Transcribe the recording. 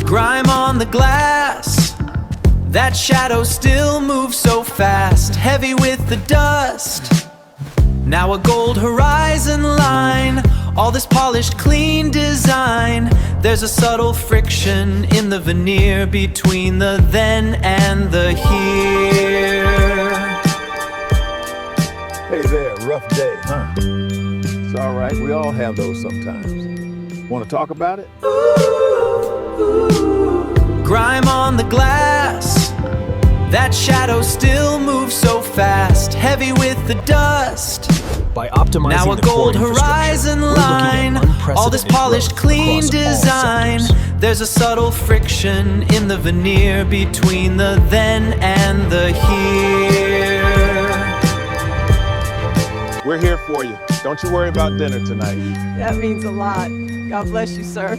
Grime on the glass, that shadow still moves so fast, heavy with the dust. Now a gold horizon line, all this polished clean design. There's a subtle friction in the veneer between the then and the here. Hey there, rough day, huh? It's all right, we all have those sometimes. Want to talk about it? Grime on the glass, that shadow still moves so fast, heavy with the dust. By optimizing Now a the gold core horizon infrastructure, we're looking line, at unprecedented all this polished growth clean across all design. sectors. There's a subtle friction in the veneer between the then and the here. We're here for you. Don't you worry about dinner tonight. That means a lot. God bless you, sir.